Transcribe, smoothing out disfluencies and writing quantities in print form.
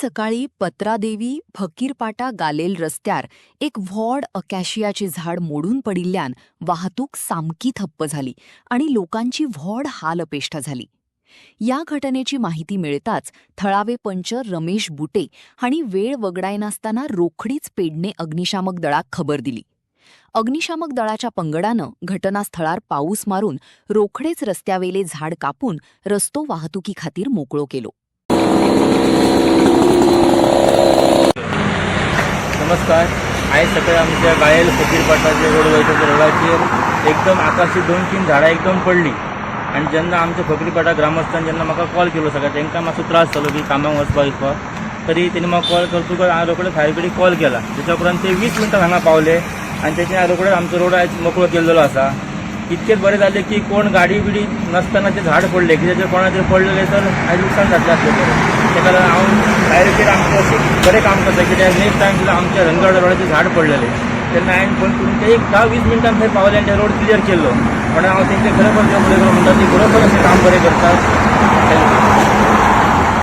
सकाळी पत्रादेवी फकीरपाटा गालेल रस्त्यार एक व्हड अकॅशियाचे झाड मोडून पडिल्ल्यान वाहतूक सामकी थप्प झाली आणि लोकांची व्हड हाल अपेष्टा झाली. या घटनेची माहिती मिळताच थळावे पंच रमेश बुटे हांणी वेळ वगडायनासतना रोखडीच पेडणे अग्निशामक दळाक खबर दिली. अग्निशामक दळाच्या पंगडानं घटनास्थळार पाऊस मारून रोखडेच रस्त्यावेले झाड कापून रस्तो वाहतुकी खातीर मोकळो केलो. नमस्कार. आज सकाळी आमच्या गायल फकीरपाटाचे रोड वयता रोडाचेर एकदम आकाशी 2-3 झाडां एकदम पडली आणि जेन्ना आमच्या फकीरपाटा ग्रामस्थान जेन्ना म्हाका कॉल केलो सगळ्या तांकां मातसो त्रास जालो की कामाक वचपाक तरी तेणी म्हाका कॉल करतकच हांवें रोखडेच फायर ब्रिगेडीक कॉल केला. त्याच्या उपरांत ते 20 मिनटां हांगा पावले आणि त्याच्या रोखडेच आमचो रोड आयज मोकळो केल्लो आसा. इतकेच बरें जालें की कोण गाडी बिडी नसताना ते झाड पडले की त्याचे कोणाचेर पडलेले तर आयज नुकसान जातलें आसलें. त्या कारण हांव फायर ब्रिगेड आमचो अशें बरें काम करता कित्याक नेक्स्ट टायम सुद्दां आमच्या रंगगड रोडाचेर झाड पडलेले तेन्ना हांवें फोन करून ते एक 10-20 मिनटां थंय पावले आनी ते रोड क्लियर केल्लो. पण हांव तेंचे खरोखर देव बरें करूं म्हणटा ती खरोखर अशें काम बरें करतात.